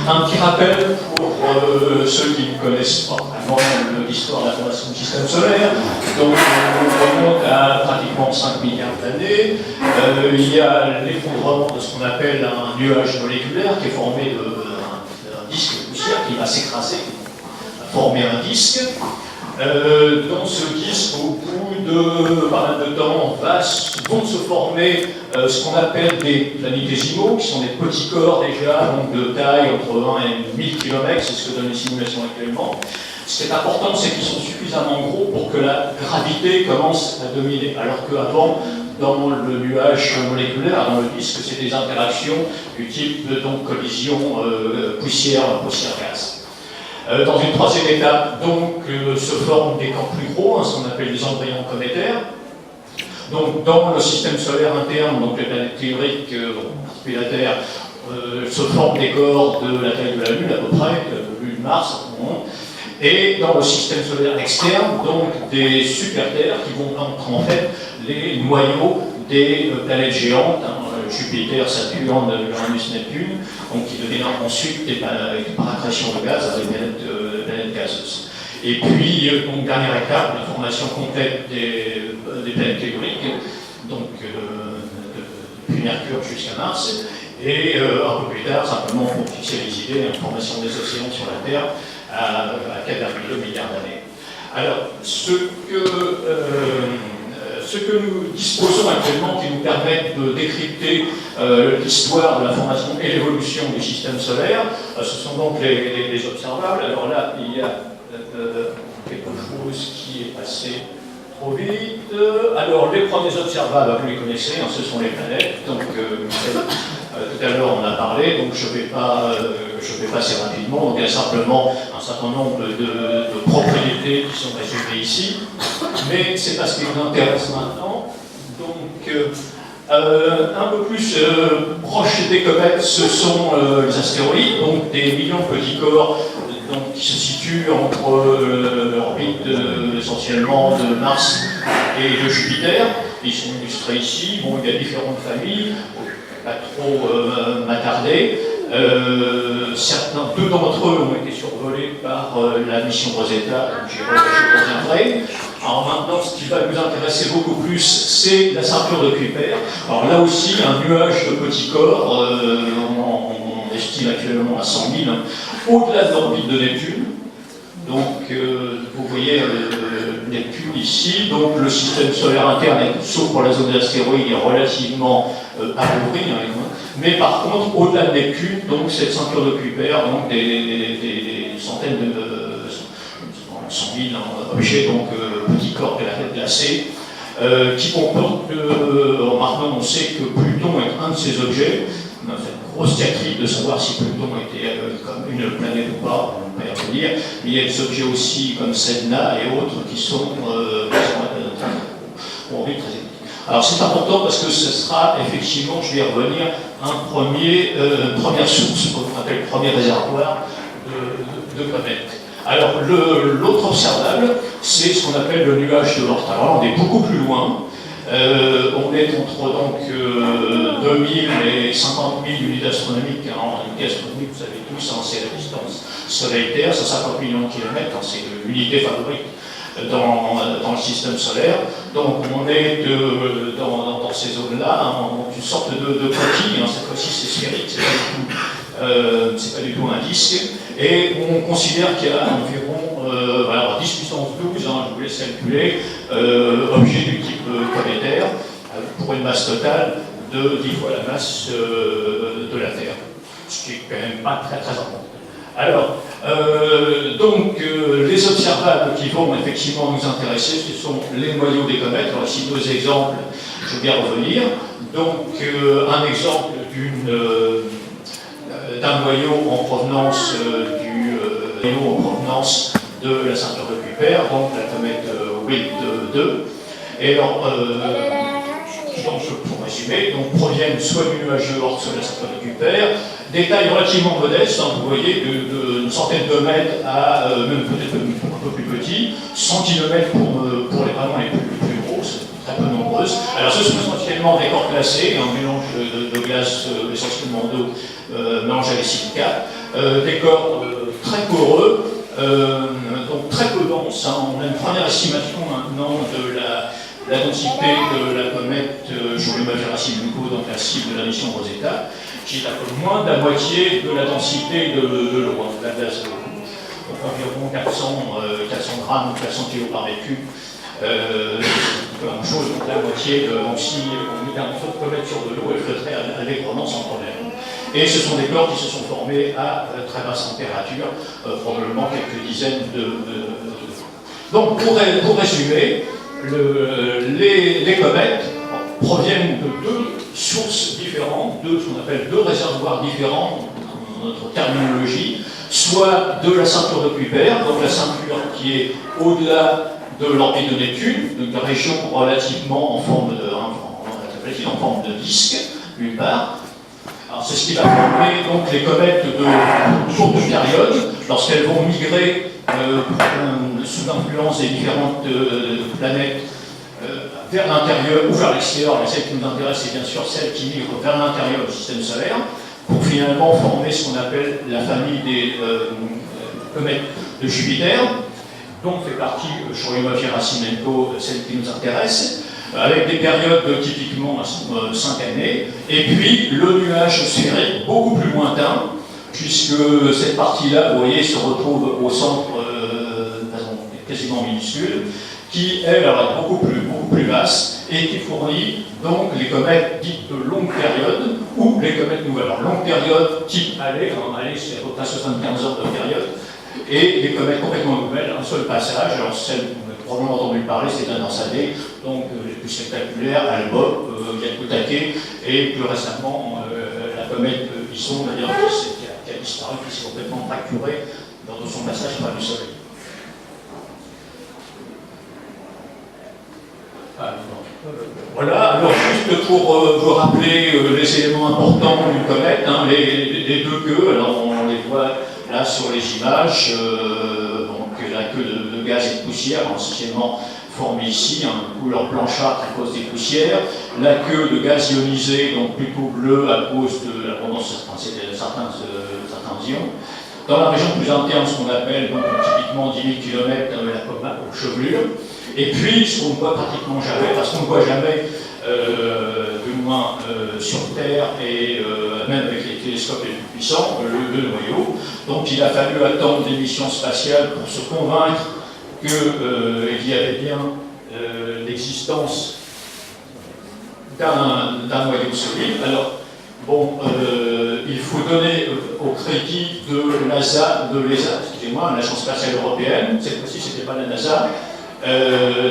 Un petit rappel pour ceux qui ne connaissent pas vraiment l'histoire de la formation du système solaire. Donc, on remonte à pratiquement 5 milliards d'années. Il y a l'effondrement de ce qu'on appelle un nuage moléculaire qui est formé d'un disque de poussière qui va s'écraser, former un disque. Dans ce disque, au bout de pas mal de temps, vont se former ce qu'on appelle des planétésimaux, qui sont des petits corps déjà, donc de taille entre 1 et 1000 km, c'est ce que donnent les simulations actuellement. Ce qui est important, c'est qu'ils sont suffisamment gros pour que la gravité commence à dominer, alors qu'avant, dans le nuage moléculaire, dans le disque, c'est des interactions du type de collision poussière-gaz. Dans une troisième étape, donc, se forment des corps plus gros, ce qu'on appelle les embryons cométaires. Donc, dans le système solaire interne, donc les planètes théoriques, puis la Terre, se forment des corps de la taille de la Lune, à peu près, de Lune, Mars, à tout le monde. Et dans le système solaire externe, donc des super-Terres qui vont être en fait les noyaux des planètes géantes, Jupiter, Saturne, Uranus, Neptune, donc qui deviennent ensuite par accrétion de gaz avec des planètes gazeuses. Et puis, donc, dernière étape, la formation complète des planètes telluriques, donc depuis Mercure jusqu'à Mars, et un peu plus tard, simplement pour fixer les idées, la formation des océans sur la Terre à 4,2 milliards d'années. Alors, ce que nous disposons actuellement, qui nous permettent de décrypter l'histoire de la formation et l'évolution du système solaire, ce sont donc les observables. Alors là, il y a quelque chose qui est passé trop vite. Alors, les premiers observables, vous les connaissez, ce sont les planètes. Donc, tout à l'heure, on a parlé, donc je vais passer rapidement. Donc, il y a simplement un certain nombre de propriétés qui sont résumées ici. Mais c'est parce qu'il nous intéresse maintenant. Donc, un peu plus proche des comètes, ce sont les astéroïdes, donc des millions de petits corps donc, qui se situent entre l'orbite essentiellement de Mars et de Jupiter. Ils sont illustrés ici. Bon, il y a différentes familles, je ne vais pas trop m'attarder. Deux d'entre eux ont été survolés par la mission Rosetta, j'y reviendrai. Alors maintenant, ce qui va nous intéresser beaucoup plus, c'est la ceinture de Kuiper. Alors là aussi, un nuage de petits corps, on estime actuellement à 100 000, au-delà de l'orbite de Neptune. Donc, vous voyez Neptune ici. Donc, le système solaire interne, sauf pour la zone d'astéroïdes, est relativement appauvri. Mais par contre, au-delà de Neptune, donc cette ceinture de Kuiper, donc des centaines de 100 000 objets, donc petits corps de la tête glacée, qui comportent, maintenant on sait que Pluton est un de ces objets. On a fait une grosse diatribe de savoir si Pluton était comme une planète ou pas, on va y revenir. Mais il y a des objets aussi comme Sedna et autres qui sont très vite. Alors c'est important parce que ce sera effectivement, je vais y revenir, une première source, qu'on appelle le premier réservoir de comètes. Alors l'autre observable, c'est ce qu'on appelle le nuage de Oort. Alors on est beaucoup plus loin. On est entre donc 2000 et 50 000 unités astronomiques. En unité astronomique, vous savez tous, c'est la distance Soleil-Terre, 150 millions de kilomètres, c'est l'unité favorite dans le système solaire. Donc on est dans ces zones-là, une sorte de coquille, cette fois-ci c'est sphérique, c'est pas du tout un disque, et on considère qu'il y a environ 10 puissance 12, je vous laisse calculer, objets du type cométaire, pour une masse totale de 10 fois la masse de la Terre, ce qui est quand même pas très très important. Alors, les observables qui vont effectivement nous intéresser, ce sont les noyaux des comètes. Alors ici, deux exemples, je vais bien revenir. Donc, un exemple d'un noyau en provenance de la ceinture de Kuiper, donc la comète Wild 2. Et alors, donc, pour résumer, proviennent soit du nuage de Oort, soit de la ceinture de Kuiper, des tailles relativement modestes, vous voyez, d'une centaine de mètres à même peut-être un peu plus petits, 100 km pour les vraiment les plus grosses, très peu nombreuses. Alors ce sont essentiellement des corps glacés, un mélange de glace, essentiellement d'eau, mélangée avec silicates. des corps très poreux, donc très peu denses. Hein. On a une première estimation maintenant de la densité de la comète Churyumov-Gerasimenko, donc la cible de la mission Rosetta, qui est un peu moins de la moitié de la densité de l'eau, de la glace de l'eau. Donc environ 400 grammes ou 400 kg par mètre cube. En chose, donc la moitié, donc si on met un morceau de comète sur de l'eau, elle flotterait allègrement sans problème. Et ce sont des corps qui se sont formés à très basse température, probablement quelques dizaines de. Donc pour résumer, les comètes proviennent de deux sources différentes, ce qu'on appelle deux réservoirs différents dans notre terminologie, soit de la ceinture de Kuiper, donc la ceinture qui est au-delà de l'orbite de Neptune, donc une région relativement en forme de disque, d'une part. Alors c'est ce qui va former donc les comètes de courte période, lorsqu'elles vont migrer sous l'influence des différentes planètes vers l'intérieur ou vers l'extérieur. Mais celle qui nous intéresse, c'est bien sûr celle qui migre vers l'intérieur du système solaire, pour finalement former ce qu'on appelle la famille des comètes de Jupiter, dont fait partie Churyumov-Gerasimenko, celle qui nous intéresse, avec des périodes de typiquement 5 années, et puis le nuage sphérique beaucoup plus lointain, puisque cette partie-là, vous voyez, se retrouve au centre quasiment minuscule, qui, elle, est beaucoup plus vaste, et qui fournit donc les comètes dites de longue période, ou les comètes nouvelles. Alors, longue période type Halley, c'est à peu près 75 heures de période, et les comètes complètement nouvelles, un seul passage. Alors celle que vous avez probablement entendu parler, c'est Danassadé, donc les plus spectaculaires, Albob, Hyakutake, et plus récemment la comète Ison, d'ailleurs, qui a disparu, qui s'est complètement fracturée lors de son passage près du Soleil. Voilà, alors juste pour vous rappeler les éléments importants d'une comète, hein, les deux queues, alors on les voit là sur les images, donc la queue de gaz et de poussière, essentiellement formée ici, une couleur blanchâtre à cause des poussières, la queue de gaz ionisé, donc plutôt bleu à cause de l'abondance de certains ions. Dans la région plus interne, ce qu'on appelle donc, typiquement 10 000 km la comète aux chevelures. Et puis, ce qu'on ne voit pratiquement jamais, parce qu'on ne voit jamais, du moins sur Terre et même avec les télescopes les plus puissants, le noyau. Donc il a fallu attendre des missions spatiales pour se convaincre qu'il y avait bien l'existence d'un noyau solide. Alors, bon, il faut donner au crédit de l'ESA, excusez-moi, l'Agence spatiale européenne, cette fois-ci c'était pas la NASA,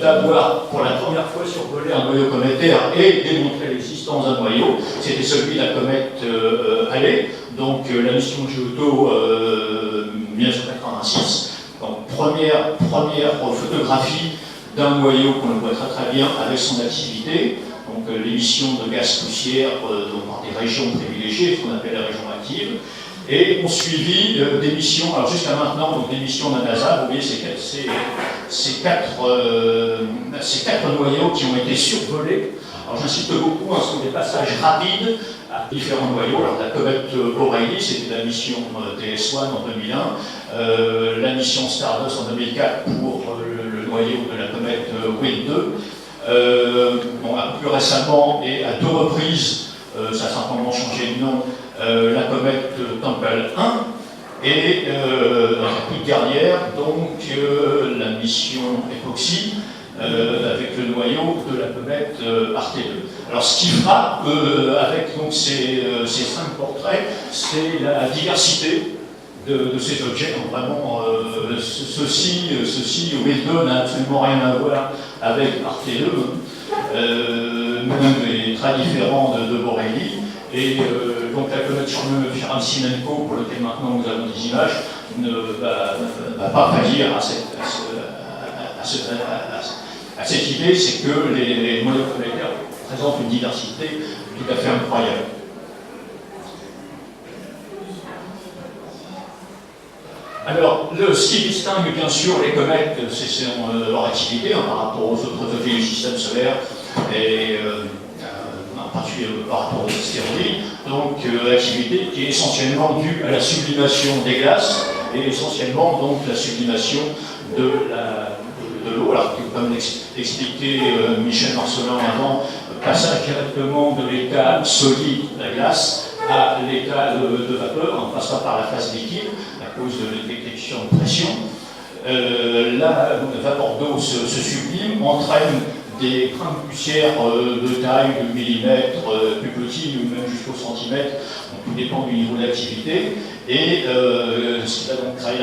d'avoir pour la première fois survolé un noyau cométaire et démontré l'existence d'un noyau. C'était celui de la comète Halley, donc la mission Giotto 1986. Donc première photographie d'un noyau qu'on voit très bien avec son activité. Donc l'émission de gaz poussière dans des régions privilégiées, ce qu'on appelle les régions actives. Et ont suivi des missions, alors jusqu'à maintenant, donc des missions de la NASA, vous voyez ces quatre noyaux qui ont été survolés. Alors j'insiste beaucoup sur des passages rapides à différents noyaux. Alors la comète O'Reilly, c'était la mission DS-1 en 2001, la mission Stardust en 2004 pour le noyau de la comète Wind 2. Plus récemment et à 2 reprises, ça a simplement changé de nom, la comète Tempel 1 et la toute dernière, donc la mission Epoxy avec le noyau de la comète Arte 2. Alors ce qui frappe avec donc, ces 5 portraits, c'est la diversité de ces objets. Donc, vraiment, ceci Wind 2 n'a absolument rien à voir avec Arte 2, même est très différent de Borelli. Et donc la comète Churyumov-Gerasimenko, pour laquelle maintenant nous avons des images, ne va pas pallier à cette idée, c'est que les noyaux cométaires présentent une diversité tout à fait incroyable. Alors, ce qui distingue bien sûr les comètes, c'est leur activité par rapport aux autres objets du système solaire, et en particulier puis par rapport aux astéroïdes, donc activité qui est essentiellement due à la sublimation des glaces et essentiellement donc la sublimation de l'eau. Alors, comme l'expliquait Michel Marcelin avant, passage directement de l'état solide de la glace à l'état de vapeur, en passant par la phase liquide à cause de l'élection de pression. La vapeur d'eau se sublime, entraîne des grains de poussière de taille de millimètres plus petits ou même jusqu'au centimètre, donc tout dépend du niveau d'activité, et ce qui va donc créer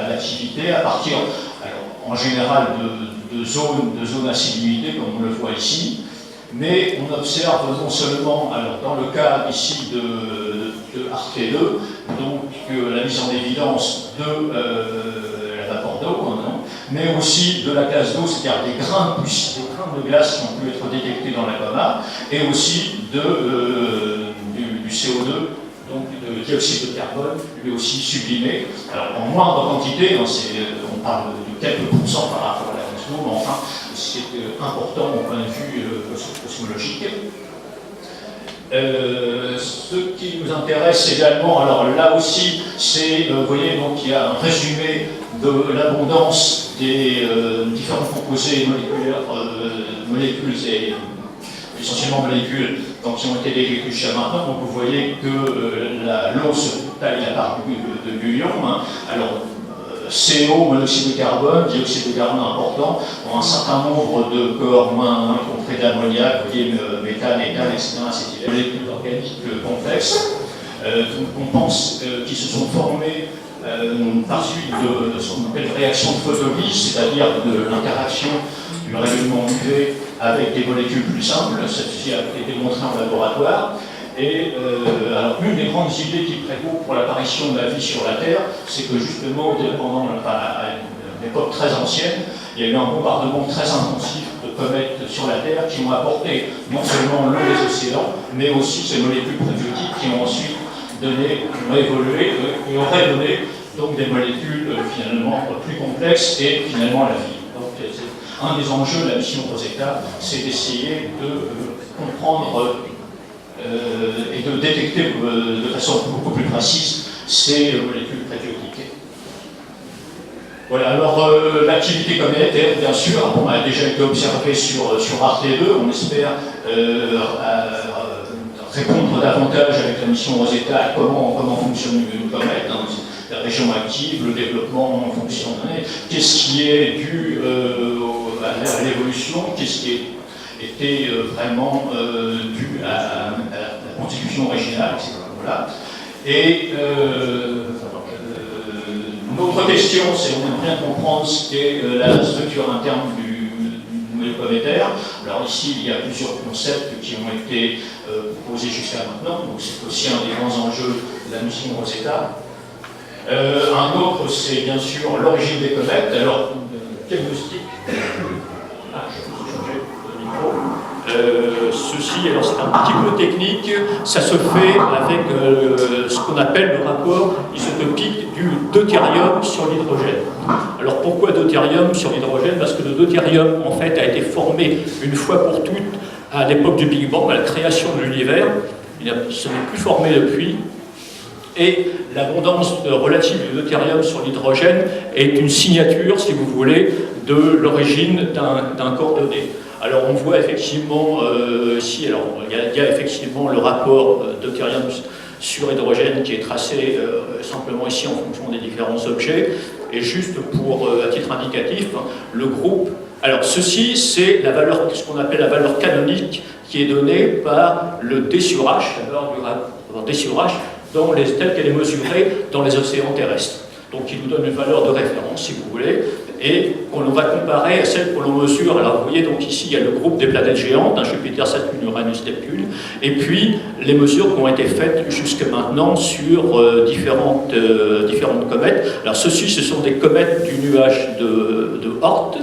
l'activité à partir, alors, en général, de zones acidulité, comme on le voit ici, mais on observe non seulement, alors dans le cas ici de Arte 2, donc la mise en évidence de la vapeur d'eau, mais aussi de la glace d'eau, c'est-à-dire des grains de glace qui ont pu être détectés dans la coma, et aussi du CO2, donc de dioxyde de carbone, lui aussi sublimé. Alors en moindre quantité, on parle de quelques pourcents par rapport à la glace d'eau, mais enfin, c'est important au point de vue cosmologique. Ce qui nous intéresse également, alors là aussi, c'est, vous voyez, donc il y a un résumé de l'abondance des différents composés moléculaires, molécules et essentiellement molécules donc, qui ont été détectées jusqu'à maintenant. Donc vous voyez que l'eau se taille la part de l'ion. Alors CO, monoxyde de carbone, dioxyde de carbone important, pour un certain nombre de corps moins concrets d'ammoniac, vous voyez, méthane, éthane, etc., c'est des molécules organiques complexes. On pense qu'ils se sont formés par suite de ce qu'on appelle réaction de photolyse, c'est-à-dire de l'interaction du rayonnement UV avec des molécules plus simples. Ceci a été démontré en laboratoire. Et alors, une des grandes idées qui prévaut pour l'apparition de la vie sur la Terre, c'est que justement, pendant à une époque très ancienne, il y a eu un bombardement très intensif de comètes sur la Terre qui ont apporté non seulement l'eau des océans, mais aussi ces molécules prébiotiques qui ont ensuite ont évolué et auraient donné donc des molécules finalement plus complexes et finalement la vie. Donc un des enjeux de la mission Rosetta, c'est d'essayer de comprendre et de détecter de façon beaucoup plus précise ces molécules prébiotiques. Voilà, alors l'activité communautaire, bien sûr, a déjà été observée sur Arte 2, on espère répondre davantage avec la mission Rosetta à comment fonctionne une comète, la région active, le développement en fonction de qu'est-ce qui est dû à l'évolution, qu'est-ce qui était vraiment dû à la constitution originale, etc. Voilà. Et notre question, c'est on aimerait bien comprendre ce qu'est la structure interne du noyau cométaire. Alors ici, il y a plusieurs concepts qui ont été proposés jusqu'à maintenant, donc c'est aussi un des grands enjeux de la mission Rosetta. Un autre, c'est bien sûr l'origine des comètes. Alors, diagnostic. Ceci, alors c'est un petit peu technique, ça se fait avec ce qu'on appelle le rapport isotopique du deutérium sur l'hydrogène. Alors pourquoi deutérium sur l'hydrogène? Parce que le deutérium en fait a été formé une fois pour toutes à l'époque du Big Bang, à la création de l'univers. Il ne s'est plus formé depuis. Et l'abondance relative du deutérium sur l'hydrogène est une signature, si vous voulez, de l'origine d'un corps donné. Alors on voit effectivement ici, alors il y a effectivement le rapport deutérium sur hydrogène qui est tracé simplement ici en fonction des différents objets. Et juste pour, à titre indicatif, le groupe, alors ceci c'est la valeur, ce qu'on appelle la valeur canonique qui est donnée par le DSURH, la valeur du DSURH, telle qu'elle est mesurée dans les océans terrestres. Donc il nous donne une valeur de référence, si vous voulez, et qu'on va comparer à celle que l'on mesure. Alors vous voyez, donc ici il y a le groupe des planètes géantes, Jupiter, Saturne, Uranus, Neptune, et puis les mesures qui ont été faites jusqu'à maintenant sur différentes comètes. Alors ceci, ce sont des comètes du nuage de Oort,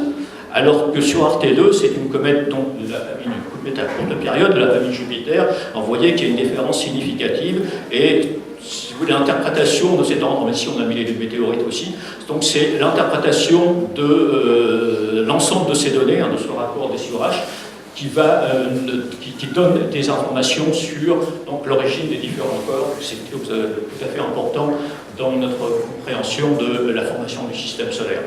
alors que sur Arte 2, c'est une comète donc, de la famille comète à courte période, de la famille Jupiter. Alors, vous voyez qu'il y a une différence significative, et si vous voulez l'interprétation de cet ordre, mais si on a mis les météorites aussi, donc c'est l'interprétation de l'ensemble de ces données, de ce rapport des DSURH, qui donne des informations sur l'origine des différents corps. C'est tout à fait important dans notre compréhension de la formation du système solaire.